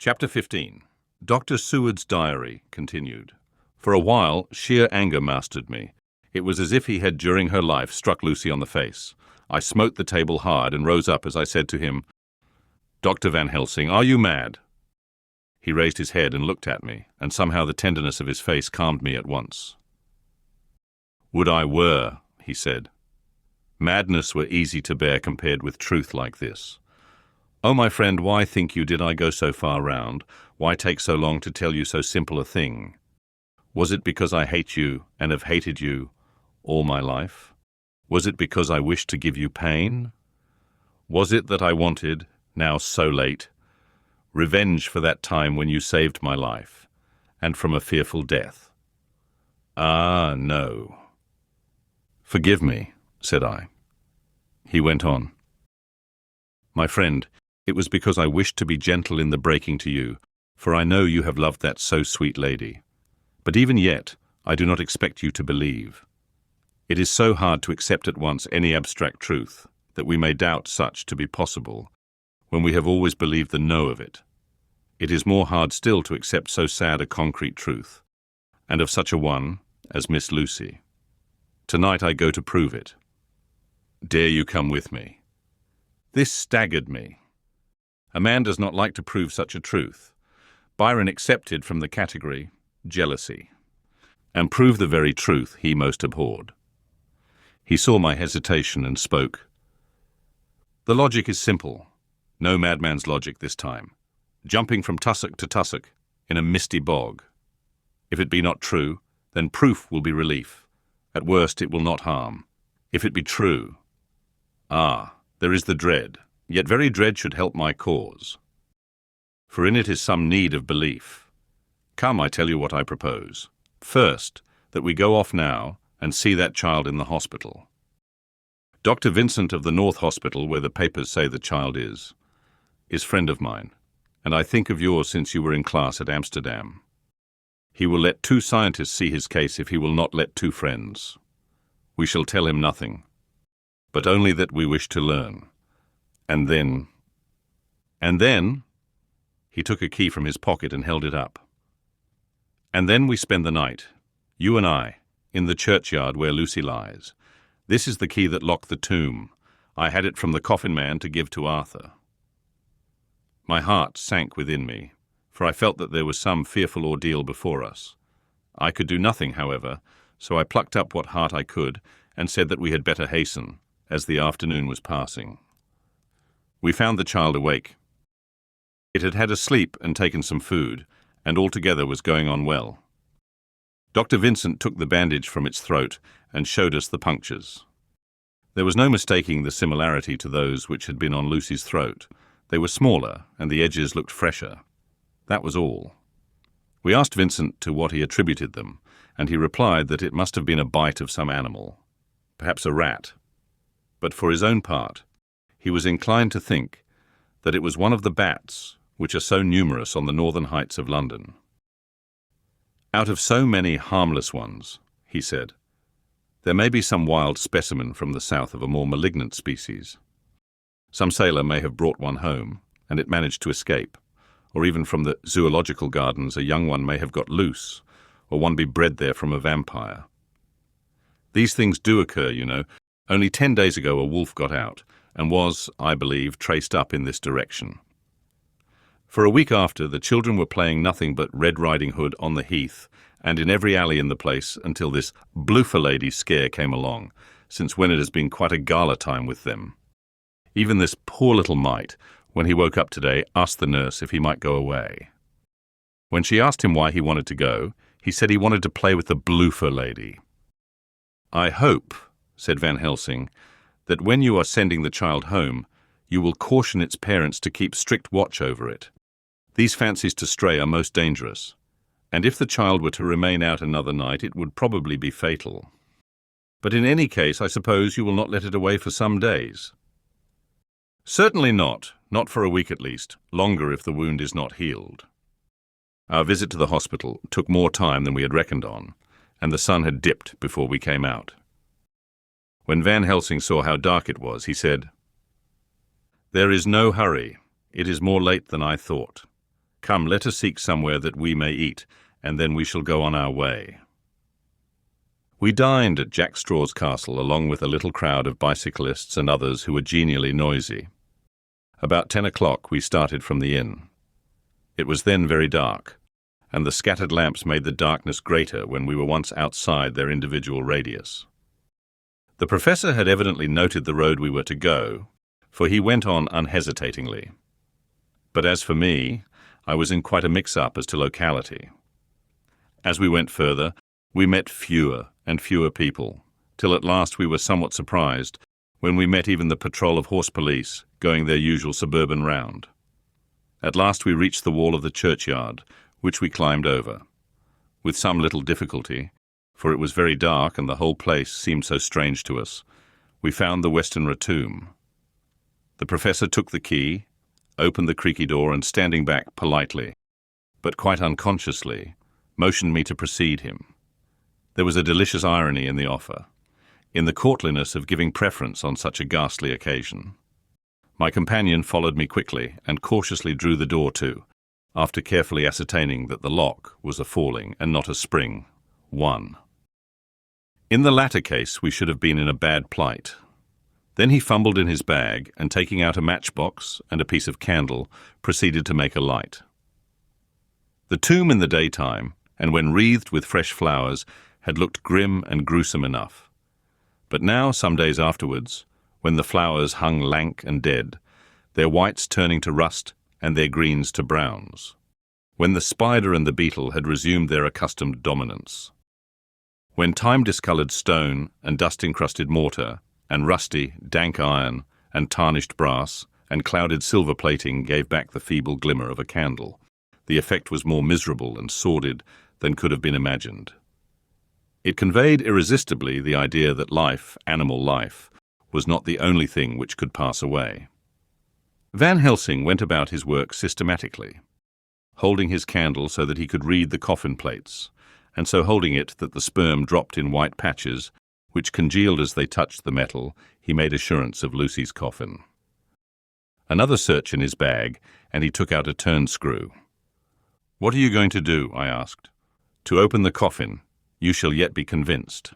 Chapter 15. Dr. Seward's diary continued. For a while, sheer anger mastered me. It was as if he had, during her life, struck Lucy on the face. I smote the table hard and rose up as I said to him, "Dr. Van Helsing, are you mad?" He raised his head and looked at me, and somehow the tenderness of his face calmed me at once. "Would I were," he said. "Madness were easy to bear compared with truth like this. Oh, my friend, why think you did I go so far round? Why take so long to tell you so simple a thing? Was it because I hate you and have hated you all my life? Was it because I wished to give you pain? Was it that I wanted, now so late, revenge for that time when you saved my life, and from a fearful death? Ah, no." "Forgive me," said I. He went on. "My friend, it was because I wished to be gentle in the breaking to you, for I know you have loved that so sweet lady. But even yet, I do not expect you to believe. It is so hard to accept at once any abstract truth, that we may doubt such to be possible, when we have always believed the no of it. It is more hard still to accept so sad a concrete truth, and of such a one as Miss Lucy. Tonight I go to prove it. Dare you come with me?" This staggered me. A man does not like to prove such a truth. Byron accepted from the category jealousy, and proved the very truth he most abhorred. He saw my hesitation and spoke. "The logic is simple. No madman's logic this time. Jumping from tussock to tussock in a misty bog. If it be not true, then proof will be relief. At worst it will not harm. If it be true, there is the dread, yet very dread should help my cause. For in it is some need of belief. Come, I tell you what I propose. First, that we go off now and see that child in the hospital. Dr. Vincent of the North Hospital, where the papers say the child is friend of mine, and I think of yours since you were in class at Amsterdam. He will let 2 scientists see his case if he will not let 2 friends. We shall tell him nothing, but only that we wish to learn. And then, he took a key from his pocket and held it up. And then we spend the night, you and I, in the churchyard where Lucy lies. This is the key that locked the tomb. I had it from the coffin man to give to Arthur." My heart sank within me, for I felt that there was some fearful ordeal before us. I could do nothing, however, so I plucked up what heart I could and said that we had better hasten, as the afternoon was passing. We found the child awake. It had had a sleep and taken some food, and altogether was going on well. Dr. Vincent took the bandage from its throat and showed us the punctures. There was no mistaking the similarity to those which had been on Lucy's throat. They were smaller, and the edges looked fresher. That was all. We asked Vincent to what he attributed them, and he replied that it must have been a bite of some animal, perhaps a rat. But for his own part, he was inclined to think that it was one of the bats which are so numerous on the northern heights of London. "Out of so many harmless ones," he said, "there may be some wild specimen from the south of a more malignant species. Some sailor may have brought one home, and it managed to escape, or even from the zoological gardens a young one may have got loose, or one be bred there from a vampire. These things do occur, you know. Only 10 days ago a wolf got out, and was, I believe, traced up in this direction. For a week after, the children were playing nothing but Red Riding Hood on the heath, and in every alley in the place, until this bloofer lady scare came along, since when it has been quite a gala time with them. Even this poor little mite, when he woke up today, asked the nurse if he might go away. When she asked him why he wanted to go, he said he wanted to play with the bloofer lady. I hope," said Van Helsing, "that when you are sending the child home, you will caution its parents to keep strict watch over it. These fancies to stray are most dangerous, and if the child were to remain out another night, it would probably be fatal. But in any case, I suppose you will not let it away for some days." "Certainly not for a week at least, longer if the wound is not healed." Our visit to the hospital took more time than we had reckoned on, and the sun had dipped before we came out. When Van Helsing saw how dark it was, he said, "There is no hurry. It is more late than I thought. Come, let us seek somewhere that we may eat, and then we shall go on our way." We dined at Jack Straw's castle along with a little crowd of bicyclists and others who were genially noisy. About 10 o'clock we started from the inn. It was then very dark, and the scattered lamps made the darkness greater when we were once outside their individual radius. The professor had evidently noted the road we were to go, for he went on unhesitatingly. But as for me, I was in quite a mix-up as to locality. As we went further, we met fewer and fewer people, till at last we were somewhat surprised when we met even the patrol of horse police going their usual suburban round. At last we reached the wall of the churchyard, which we climbed over. With some little difficulty, for it was very dark and the whole place seemed so strange to us, we found the Westenra tomb. The professor took the key, opened the creaky door, and standing back politely, but quite unconsciously, motioned me to precede him. There was a delicious irony in the offer, in the courtliness of giving preference on such a ghastly occasion. My companion followed me quickly and cautiously drew the door to, after carefully ascertaining that the lock was a falling and not a spring one. In the latter case, we should have been in a bad plight. Then he fumbled in his bag and, taking out a matchbox and a piece of candle, proceeded to make a light. The tomb in the daytime, and when wreathed with fresh flowers, had looked grim and gruesome enough. But now, some days afterwards, when the flowers hung lank and dead, their whites turning to rust and their greens to browns, when the spider and the beetle had resumed their accustomed dominance, when time-discoloured stone and dust-encrusted mortar and rusty, dank iron and tarnished brass and clouded silver plating gave back the feeble glimmer of a candle, the effect was more miserable and sordid than could have been imagined. It conveyed irresistibly the idea that life, animal life, was not the only thing which could pass away. Van Helsing went about his work systematically, holding his candle so that he could read the coffin plates, and so holding it that the sperm dropped in white patches, which congealed as they touched the metal. He made assurance of Lucy's coffin. Another search in his bag, and he took out a turn screw. "What are you going to do?" I asked. "To open the coffin. You shall yet be convinced."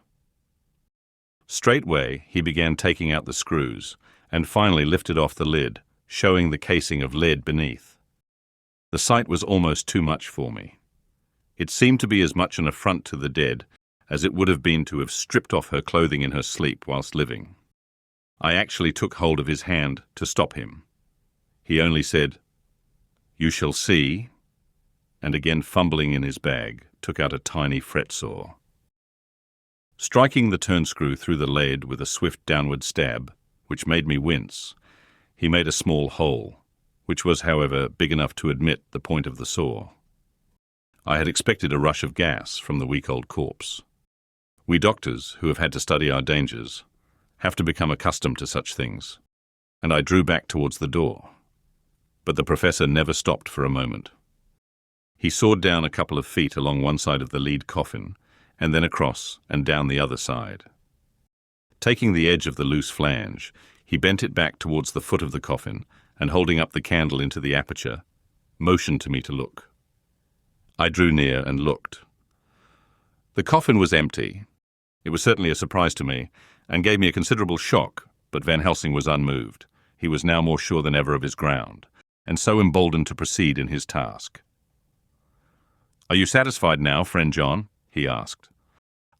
Straightway he began taking out the screws, and finally lifted off the lid, showing the casing of lead beneath. The sight was almost too much for me. It seemed to be as much an affront to the dead as it would have been to have stripped off her clothing in her sleep whilst living. I actually took hold of his hand to stop him. He only said, "You shall see," and again fumbling in his bag, took out a tiny fret saw. Striking the turnscrew through the lead with a swift downward stab, which made me wince, he made a small hole, which was, however, big enough to admit the point of the saw. I had expected a rush of gas from the weak old corpse. We doctors, who have had to study our dangers, have to become accustomed to such things, and I drew back towards the door. But the professor never stopped for a moment. He sawed down a couple of feet along one side of the lead coffin, and then across and down the other side. Taking the edge of the loose flange, he bent it back towards the foot of the coffin, and holding up the candle into the aperture, motioned to me to look. I drew near and looked. The coffin was empty. It was certainly a surprise to me, and gave me a considerable shock, but Van Helsing was unmoved. He was now more sure than ever of his ground, and so emboldened to proceed in his task. "Are you satisfied now, friend John?" he asked.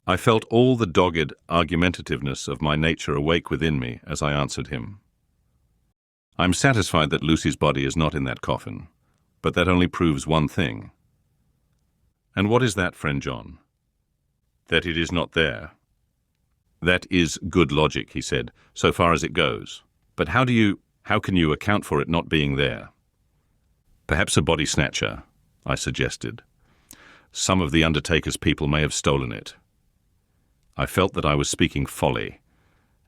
I felt all the dogged argumentativeness of my nature awake within me as I answered him. "I'm satisfied that Lucy's body is not in that coffin, but that only proves one thing." "And what is that, friend John?" "That it is not there." "That is good logic," he said, "so far as it goes. But how can you account for it not being there?" "Perhaps a body snatcher," I suggested. "Some of the undertaker's people may have stolen it." I felt that I was speaking folly,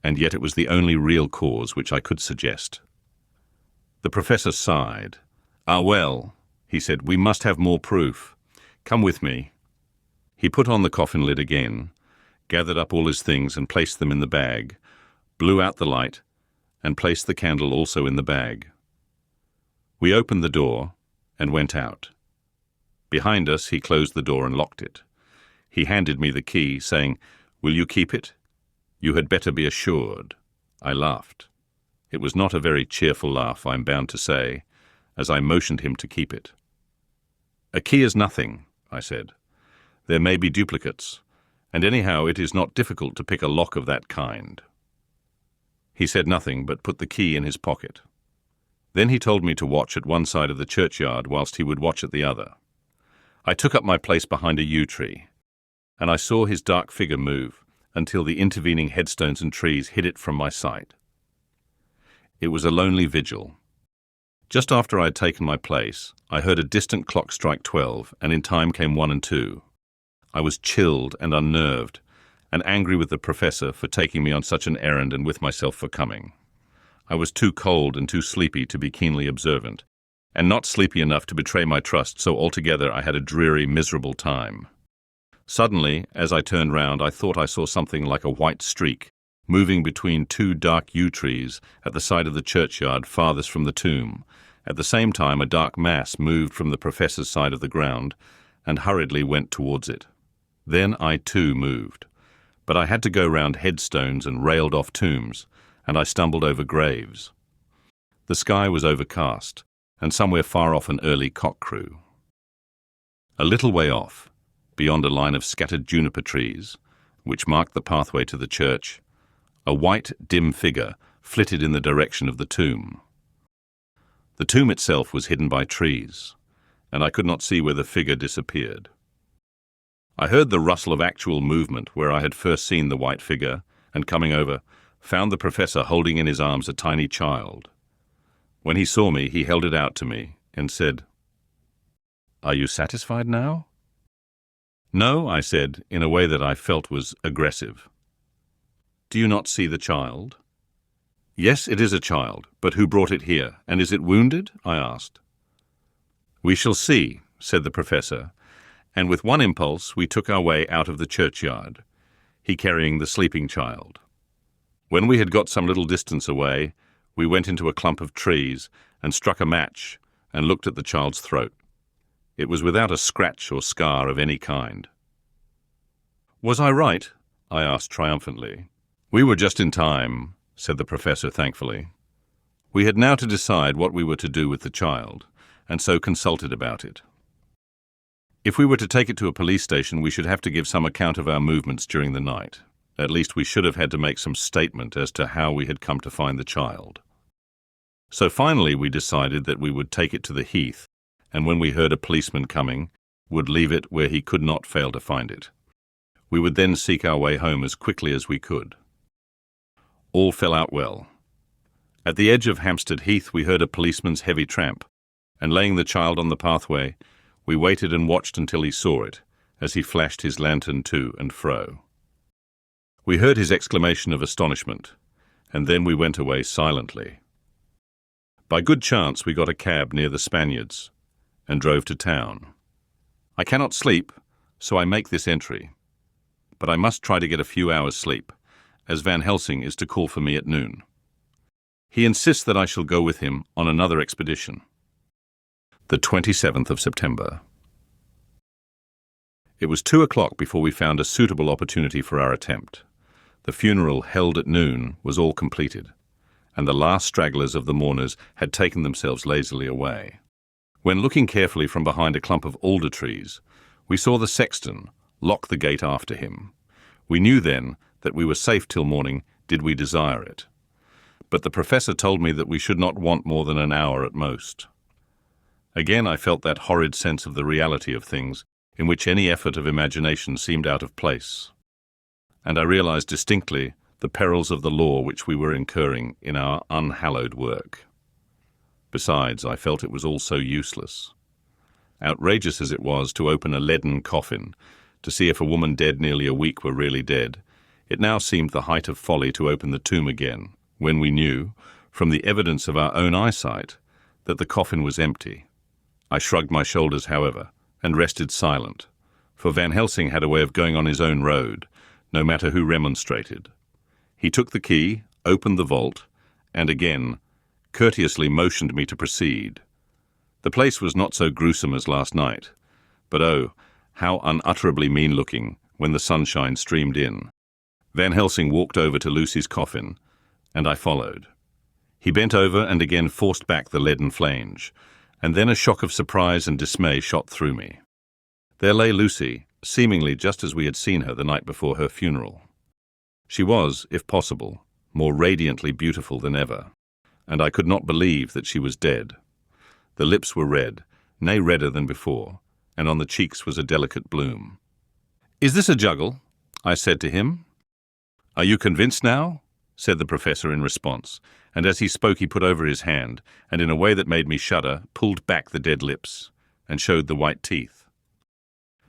and yet it was the only real cause which I could suggest. The professor sighed. "Ah, well," he said, "we must have more proof. Come with me." He put on the coffin lid again, gathered up all his things and placed them in the bag, blew out the light, and placed the candle also in the bag. We opened the door, and went out. Behind us, he closed the door and locked it. He handed me the key, saying, "Will you keep it? You had better be assured." I laughed. It was not a very cheerful laugh, I'm bound to say, as I motioned him to keep it. "A key is nothing," I said. "There may be duplicates, and anyhow it is not difficult to pick a lock of that kind." He said nothing, but put the key in his pocket. Then he told me to watch at one side of the churchyard whilst he would watch at the other. I took up my place behind a yew tree, and I saw his dark figure move until the intervening headstones and trees hid it from my sight. It was a lonely vigil. Just after I had taken my place, I heard a distant clock strike 12, and in time came 1 and 2. I was chilled and unnerved, and angry with the professor for taking me on such an errand and with myself for coming. I was too cold and too sleepy to be keenly observant, and not sleepy enough to betray my trust, so altogether I had a dreary, miserable time. Suddenly, as I turned round, I thought I saw something like a white streak moving between 2 dark yew trees at the side of the churchyard farthest from the tomb. At the same time, a dark mass moved from the professor's side of the ground and hurriedly went towards it. Then I too moved, but I had to go round headstones and railed off tombs, and I stumbled over graves. The sky was overcast, and somewhere far off an early cock crew. A little way off, beyond a line of scattered juniper trees, which marked the pathway to the church, a white, dim figure flitted in the direction of the tomb. The tomb itself was hidden by trees, and I could not see where the figure disappeared. I heard the rustle of actual movement where I had first seen the white figure, and coming over, found the professor holding in his arms a tiny child. When he saw me, he held it out to me and said, "Are you satisfied now?" "No," I said, in a way that I felt was aggressive. "Do you not see the child?" "Yes, it is a child, but who brought it here, and is it wounded?" I asked. "We shall see," said the professor, and with one impulse we took our way out of the churchyard, he carrying the sleeping child. When we had got some little distance away, we went into a clump of trees and struck a match and looked at the child's throat. It was without a scratch or scar of any kind. "Was I right?" I asked triumphantly. "We were just in time," said the professor thankfully. We had now to decide what we were to do with the child, and so consulted about it. If we were to take it to a police station, we should have to give some account of our movements during the night. At least we should have had to make some statement as to how we had come to find the child. So finally we decided that we would take it to the heath, and when we heard a policeman coming, would leave it where he could not fail to find it. We would then seek our way home as quickly as we could. All fell out well. At the edge of Hampstead Heath we heard a policeman's heavy tramp, and laying the child on the pathway, we waited and watched until he saw it, as he flashed his lantern to and fro. We heard his exclamation of astonishment, and then we went away silently. By good chance we got a cab near the Spaniards, and drove to town. I cannot sleep, so I make this entry, but I must try to get a few hours' sleep, as Van Helsing is to call for me at noon. He insists that I shall go with him on another expedition. The 27th of September. It was 2 o'clock before we found a suitable opportunity for our attempt. The funeral, held at noon, was all completed, and the last stragglers of the mourners had taken themselves lazily away. When looking carefully from behind a clump of alder trees, we saw the sexton lock the gate after him. We knew then that we were safe till morning, did we desire it. But the professor told me that we should not want more than an hour at most. Again I felt that horrid sense of the reality of things, in which any effort of imagination seemed out of place. And I realized distinctly the perils of the law which we were incurring in our unhallowed work. Besides, I felt it was all so useless. Outrageous as it was to open a leaden coffin to see if a woman dead nearly a week were really dead, it now seemed the height of folly to open the tomb again, when we knew, from the evidence of our own eyesight, that the coffin was empty. I shrugged my shoulders, however, and rested silent, for Van Helsing had a way of going on his own road, no matter who remonstrated. He took the key, opened the vault, and again courteously motioned me to proceed. The place was not so gruesome as last night, but oh, how unutterably mean-looking when the sunshine streamed in. Van Helsing walked over to Lucy's coffin, and I followed. He bent over and again forced back the leaden flange, and then a shock of surprise and dismay shot through me. There lay Lucy, seemingly just as we had seen her the night before her funeral. She was, if possible, more radiantly beautiful than ever, and I could not believe that she was dead. The lips were red, nay redder than before, and on the cheeks was a delicate bloom. "Is this a juggle?" I said to him. "Are you convinced now?" said the professor in response, and as he spoke he put over his hand, and in a way that made me shudder, pulled back the dead lips, and showed the white teeth.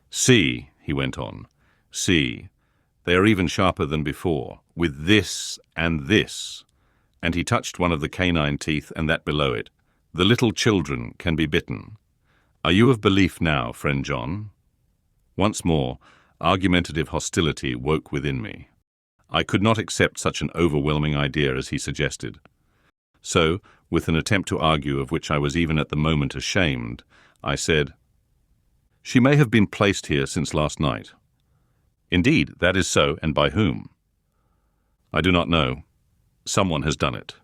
"See," he went on, "see, they are even sharper than before, with this and this," and he touched one of the canine teeth and that below it. "The little children can be bitten. Are you of belief now, friend John?" Once more, argumentative hostility woke within me. I could not accept such an overwhelming idea as he suggested. So, with an attempt to argue of which I was even at the moment ashamed, I said, "She may have been placed here since last night." "Indeed, that is so, and by whom?" "I do not know. Someone has done it."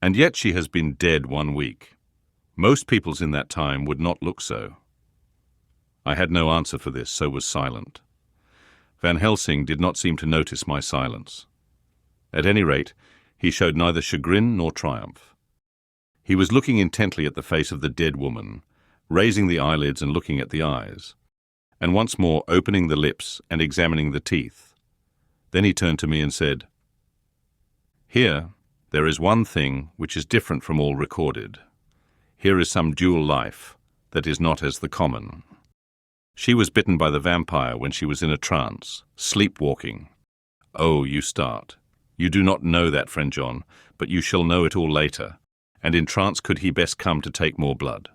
"And yet she has been dead 1 week. Most peoples in that time would not look so." I had no answer for this, so was silent. Van Helsing did not seem to notice my silence. At any rate, he showed neither chagrin nor triumph. He was looking intently at the face of the dead woman, raising the eyelids and looking at the eyes, and once more opening the lips and examining the teeth. Then he turned to me and said, "Here, there is one thing which is different from all recorded. Here is some dual life that is not as the common. She was bitten by the vampire when she was in a trance, sleepwalking. Oh, you start. You do not know that, friend John, but you shall know it all later. And in trance could he best come to take more blood.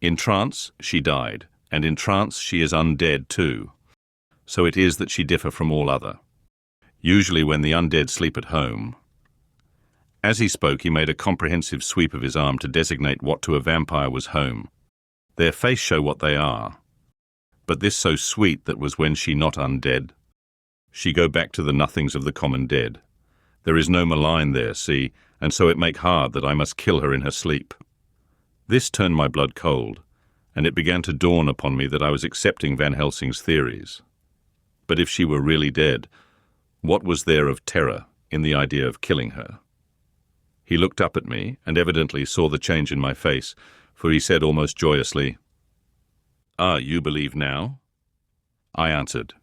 In trance she died, and in trance she is undead too. So it is that she differ from all other. Usually when the undead sleep at home." As he spoke, he made a comprehensive sweep of his arm to designate what to a vampire was home. "Their face show what they are. But this so sweet that was when she not undead. She go back to the nothings of the common dead. There is no malign there, see, and so it make hard that I must kill her in her sleep." This turned my blood cold, and it began to dawn upon me that I was accepting Van Helsing's theories. But if she were really dead, what was there of terror in the idea of killing her? He looked up at me and evidently saw the change in my face, for he said almost joyously, "Ah, you believe now?" I answered,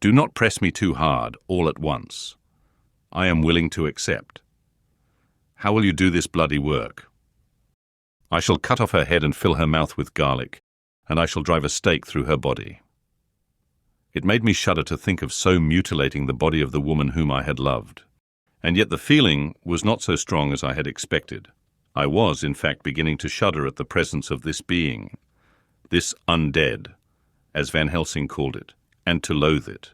"Do not press me too hard, all at once. I am willing to accept. How will you do this bloody work?" "I shall cut off her head and fill her mouth with garlic, and I shall drive a stake through her body." It made me shudder to think of so mutilating the body of the woman whom I had loved. And yet the feeling was not so strong as I had expected. I was, in fact, beginning to shudder at the presence of this being, this undead, as Van Helsing called it, and to loathe it.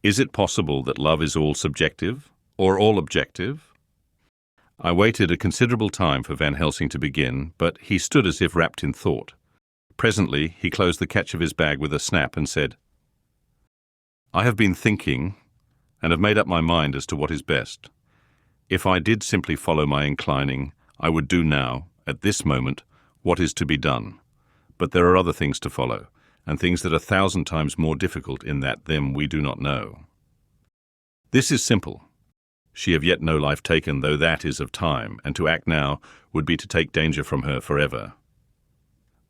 Is it possible that love is all subjective, or all objective? I waited a considerable time for Van Helsing to begin, but he stood as if wrapped in thought. Presently he closed the catch of his bag with a snap and said, "I have been thinking, and have made up my mind as to what is best. If I did simply follow my inclining, I would do now, at this moment, what is to be done. But there are other things to follow, and things that are 1,000 times more difficult in that them we do not know. This is simple. She have yet no life taken, though that is of time, and to act now would be to take danger from her forever.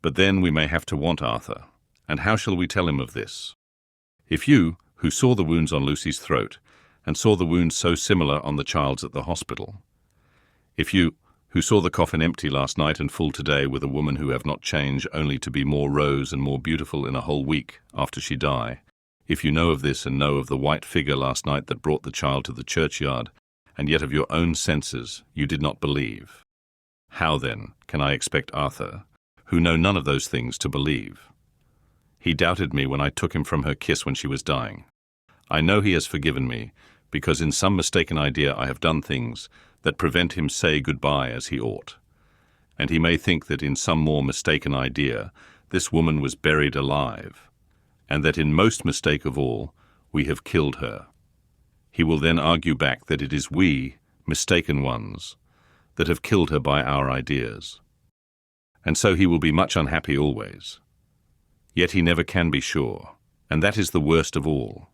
But then we may have to want Arthur, and how shall we tell him of this? If you, who saw the wounds on Lucy's throat, and saw the wounds so similar on the child's at the hospital, if you, who saw the coffin empty last night and full today with a woman who have not changed only to be more rose and more beautiful in a whole week after she die, if you know of this and know of the white figure last night that brought the child to the churchyard, and yet of your own senses you did not believe, how then can I expect Arthur, who know none of those things, to believe? He doubted me when I took him from her kiss when she was dying. I know he has forgiven me, because in some mistaken idea I have done things that prevent him say goodbye as he ought. and he may think that in some more mistaken idea this woman was buried alive, and that in most mistake of all we have killed her. He will then argue back that it is we, mistaken ones, that have killed her by our ideas. And so he will be much unhappy always. Yet he never can be sure, and that is the worst of all.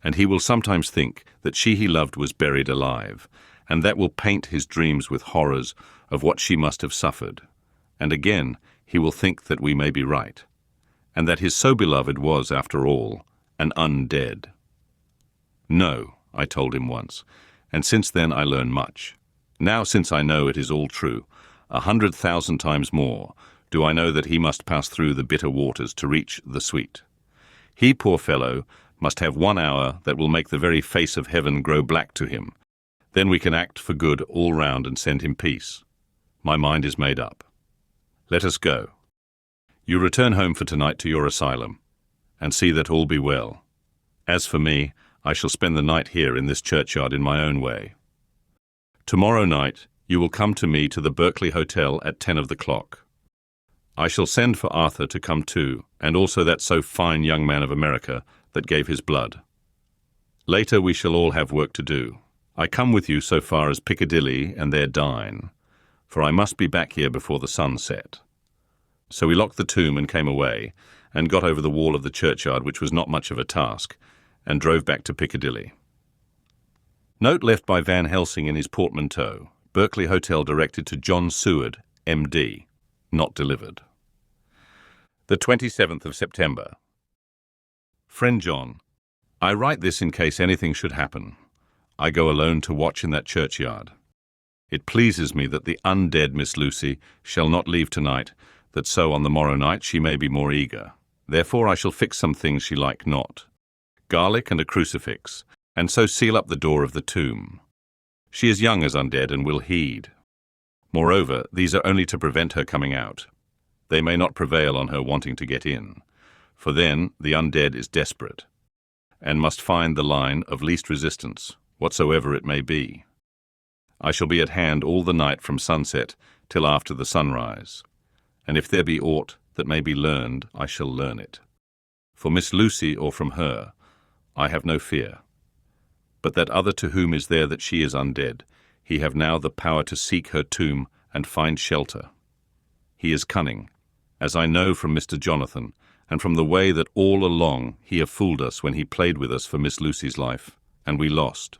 And he will sometimes think that she he loved was buried alive, and that will paint his dreams with horrors of what she must have suffered. And again, he will think that we may be right, and that his so beloved was, after all, an undead. No, I told him once, and since then I learn much. Now, since I know it is all true, 100,000 times more, do I know that he must pass through the bitter waters to reach the sweet. He, poor fellow, must have 1 hour that will make the very face of heaven grow black to him. Then we can act for good all round and send him peace. My mind is made up. Let us go. You return home for tonight to your asylum, and see that all be well. As for me, I shall spend the night here in this churchyard in my own way. Tomorrow night you will come to me to the Berkeley Hotel at 10 of the clock. I shall send for Arthur to come too, and also that so fine young man of America that gave his blood. Later we shall all have work to do. I come with you so far as Piccadilly and there dine, for I must be back here before the sun set. So we locked the tomb and came away, and got over the wall of the churchyard, which was not much of a task, and drove back to Piccadilly. Note left by Van Helsing in his portmanteau. Berkeley Hotel directed to John Seward, M.D. Not delivered. The 27th of September. Friend John, I write this in case anything should happen. I go alone to watch in that churchyard. It pleases me that the undead Miss Lucy shall not leave tonight, that so on the morrow night she may be more eager. Therefore I shall fix some things she like not. Garlic and a crucifix, and so seal up the door of the tomb. She is young as undead and will heed. Moreover, these are only to prevent her coming out. They may not prevail on her wanting to get in, for then the undead is desperate, and must find the line of least resistance, whatsoever it may be. I shall be at hand all the night from sunset till after the sunrise, and if there be aught that may be learned, I shall learn it. For Miss Lucy or from her, I have no fear. But that other to whom is there that she is undead, he have now the power to seek her tomb and find shelter. He is cunning, as I know from Mr. Jonathan, and from the way that all along he have fooled us when he played with us for Miss Lucy's life, and we lost.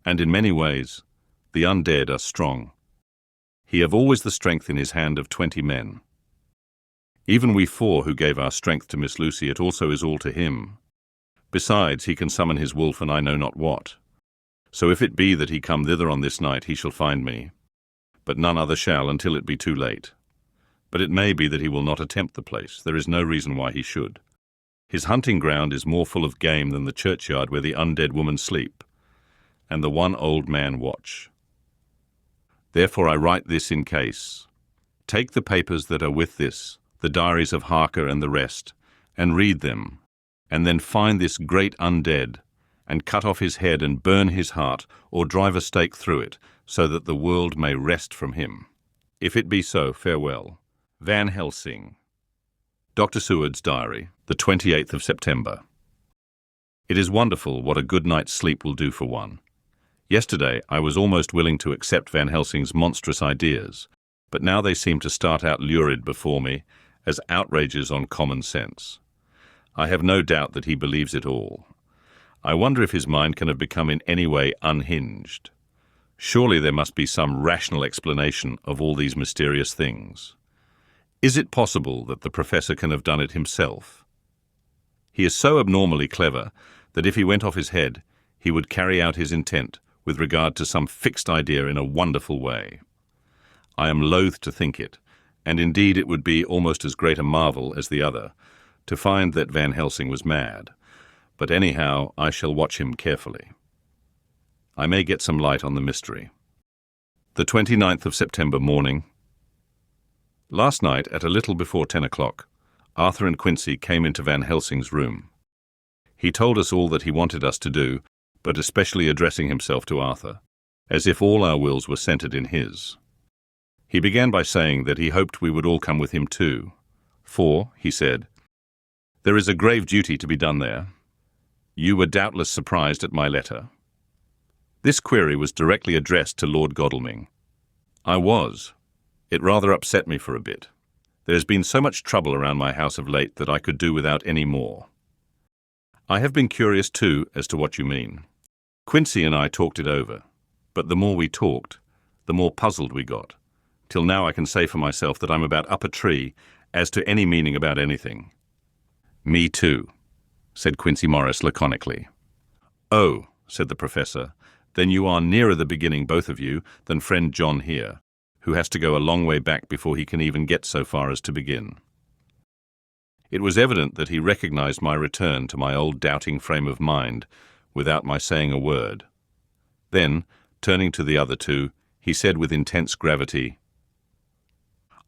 And in many ways, the undead are strong. He have always the strength in his hand of 20 men. Even we 4 who gave our strength to Miss Lucy, it also is all to him. Besides, he can summon his wolf and I know not what. So if it be that he come thither on this night, he shall find me. But none other shall until it be too late. But it may be that he will not attempt the place. There is no reason why he should. His hunting ground is more full of game than the churchyard where the undead woman sleep, and the one old man watch. Therefore I write this in case. Take the papers that are with this, the diaries of Harker and the rest, and read them, and then find this great undead, and cut off his head and burn his heart, or drive a stake through it, so that the world may rest from him. If it be so, farewell. Van Helsing. Dr. Seward's Diary, the 28th of September. It is wonderful what a good night's sleep will do for one. Yesterday I was almost willing to accept Van Helsing's monstrous ideas, but now they seem to start out lurid before me as outrages on common sense. I have no doubt that he believes it all. I wonder if his mind can have become in any way unhinged. Surely there must be some rational explanation of all these mysterious things. Is it possible that the professor can have done it himself? He is so abnormally clever that if he went off his head, he would carry out his intent with regard to some fixed idea in a wonderful way. I am loath to think it, and indeed it would be almost as great a marvel as the other, to find that Van Helsing was mad, but anyhow I shall watch him carefully. I may get some light on the mystery. The 29th of September morning. Last night, at a little before 10 o'clock, Arthur and Quincy came into Van Helsing's room. He told us all that he wanted us to do, but especially addressing himself to Arthur, as if all our wills were centred in his. He began by saying that he hoped we would all come with him too. For, he said, there is a grave duty to be done there. You were doubtless surprised at my letter. This query was directly addressed to Lord Godalming. I was. It rather upset me for a bit. There has been so much trouble around my house of late that I could do without any more. I have been curious too as to what you mean. Quincy and I talked it over, but the more we talked, the more puzzled we got, till now I can say for myself that I'm about up a tree as to any meaning about anything. Me too, said Quincy Morris laconically. Oh, said the professor, then you are nearer the beginning, both of you, than friend John here, who has to go a long way back before he can even get so far as to begin. It was evident that he recognized my return to my old doubting frame of mind without my saying a word. Then, turning to the other two, he said with intense gravity,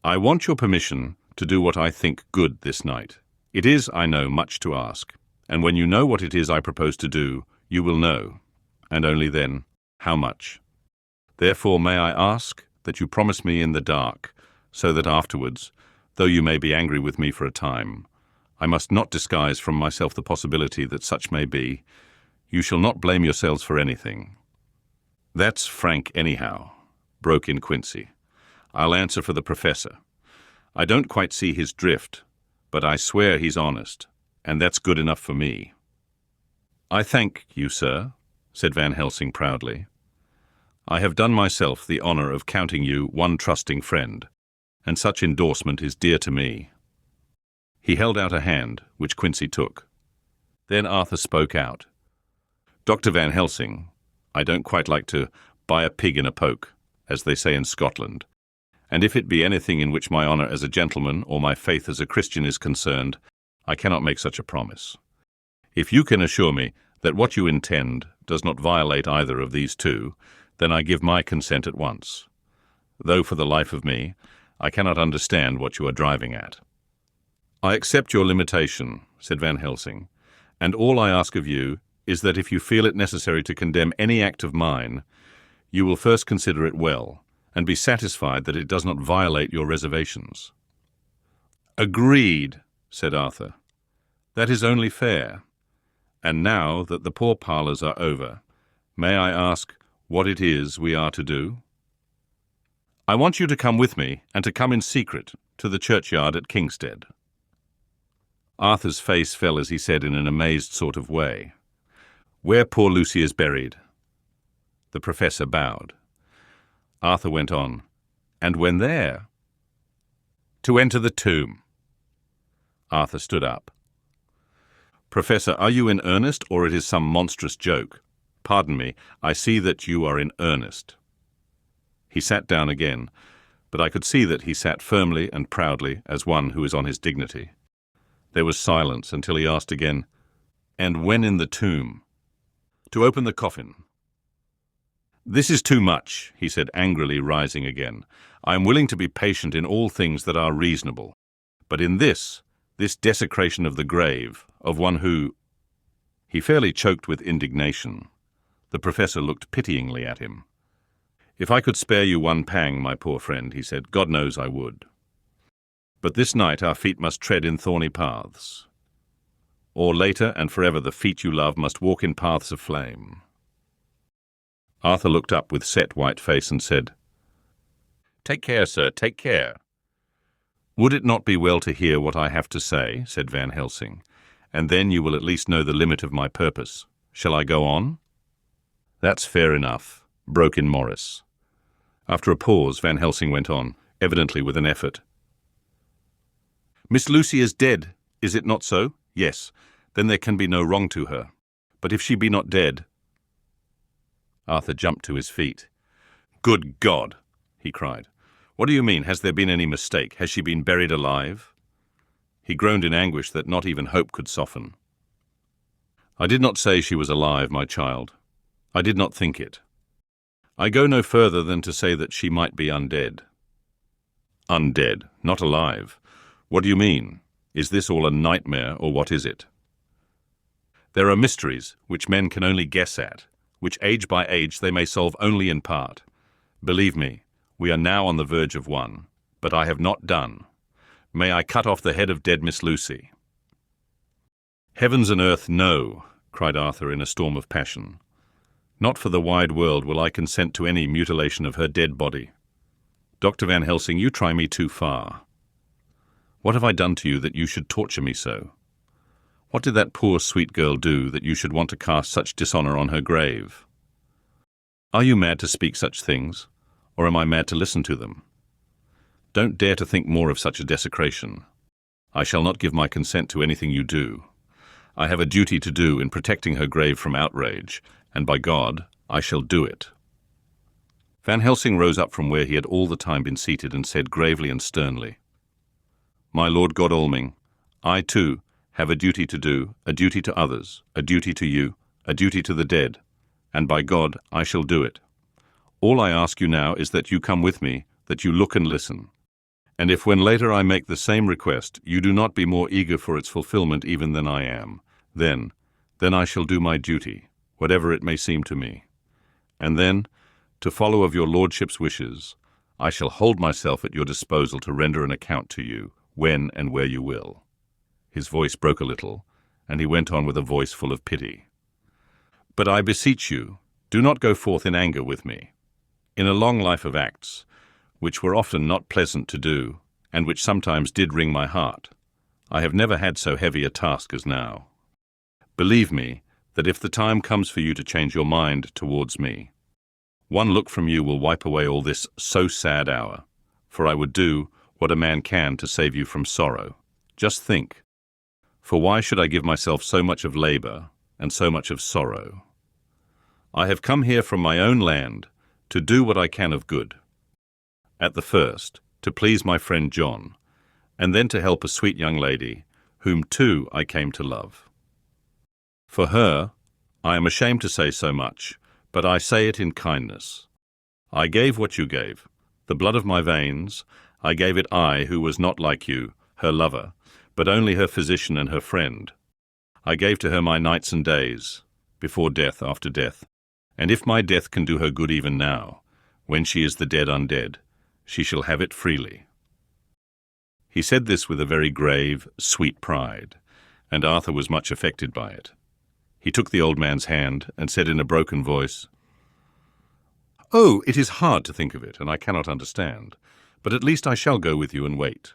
I want your permission to do what I think good this night. It is, I know, much to ask, and when you know what it is I propose to do, you will know, and only then, how much. Therefore may I ask that you promise me in the dark, so that afterwards, though you may be angry with me for a time, I must not disguise from myself the possibility that such may be. You shall not blame yourselves for anything. That's frank anyhow, broke in Quincy. I'll answer for the professor. I don't quite see his drift, but I swear he's honest, and that's good enough for me. I thank you, sir, said Van Helsing proudly. I have done myself the honor of counting you one trusting friend, and such endorsement is dear to me. He held out a hand, which Quincy took. Then Arthur spoke out. Dr. Van Helsing, I don't quite like to buy a pig in a poke, as they say in Scotland, and if it be anything in which my honor as a gentleman or my faith as a Christian is concerned, I cannot make such a promise. If you can assure me that what you intend does not violate either of these two, then I give my consent at once, though for the life of me, I cannot understand what you are driving at. I accept your limitation, said Van Helsing, and all I ask of you is that if you feel it necessary to condemn any act of mine, you will first consider it well, and be satisfied that it does not violate your reservations. Agreed, said Arthur. That is only fair. And now that the pourparlers are over, may I ask what it is we are to do? I want you to come with me, and to come in secret, to the churchyard at Kingstead. Arthur's face fell as he said in an amazed sort of way, Where poor Lucy is buried. The professor bowed. Arthur went on, And when there? To enter the tomb. Arthur stood up. Professor, are you in earnest, or it is some monstrous joke? Pardon me, I see that you are in earnest. He sat down again, but I could see that he sat firmly and proudly as one who is on his dignity. There was silence until he asked again, And when in the tomb? To open the coffin. This is too much, he said angrily, rising again. I am willing to be patient in all things that are reasonable, but in this desecration of the grave, of one who— He fairly choked with indignation. The professor looked pityingly at him. If I could spare you one pang, my poor friend, he said, God knows I would. But this night our feet must tread in thorny paths. Or later and forever the feet you love must walk in paths of flame. Arthur looked up with set white face and said, Take care, sir, take care. Would it not be well to hear what I have to say, said Van Helsing, and then you will at least know the limit of my purpose. Shall I go on? That's fair enough, broke in Morris. After a pause, Van Helsing went on, evidently with an effort. Miss Lucy is dead, is it not so? Yes, then there can be no wrong to her. But if she be not dead— Arthur jumped to his feet. Good God, he cried. What do you mean? Has there been any mistake? Has she been buried alive? He groaned in anguish that not even hope could soften. I did not say she was alive, my child. I did not think it. I go no further than to say that she might be undead. Undead, not alive. What do you mean? Is this all a nightmare, or what is it? There are mysteries which men can only guess at, which age by age they may solve only in part. Believe me, We are now on the verge of one, but I have not done. May I cut off the head of dead Miss Lucy." "Heavens and earth, no," cried Arthur in a storm of passion. "Not for the wide world will I consent to any mutilation of her dead body. Dr. Van Helsing, you try me too far. What have I done to you that you should torture me so? What did that poor sweet girl do that you should want to cast such dishonour on her grave? Are you mad to speak such things, or am I mad to listen to them? Don't dare to think more of such a desecration. I shall not give my consent to anything you do. I have a duty to do in protecting her grave from outrage, and by God, I shall do it." Van Helsing rose up from where he had all the time been seated and said gravely and sternly, "My Lord Godalming, I too have a duty to do, a duty to others, a duty to you, a duty to the dead, and by God I shall do it. All I ask you now is that you come with me, that you look and listen. And if when later I make the same request you do not be more eager for its fulfillment even than I am, then I shall do my duty, whatever it may seem to me. And then, to follow of your lordship's wishes, I shall hold myself at your disposal to render an account to you, when and where you will." His voice broke a little, and he went on with a voice full of pity. "But I beseech you, do not go forth in anger with me. In a long life of acts, which were often not pleasant to do, and which sometimes did wring my heart, I have never had so heavy a task as now. Believe me, that if the time comes for you to change your mind towards me, one look from you will wipe away all this so sad hour, for I would do what a man can to save you from sorrow. Just think, for why should I give myself so much of labour and so much of sorrow? I have come here from my own land to do what I can of good. At the first, to please my friend John, and then to help a sweet young lady, whom too I came to love. For her, I am ashamed to say so much, but I say it in kindness. I gave what you gave, the blood of my veins. I gave it I, who was not like you, her lover, but only her physician and her friend. I gave to her my nights and days, before death, after death, and if my death can do her good even now, when she is the dead undead, she shall have it freely." He said this with a very grave, sweet pride, and Arthur was much affected by it. He took the old man's hand and said in a broken voice, "Oh, it is hard to think of it, and I cannot understand, but at least I shall go with you and wait.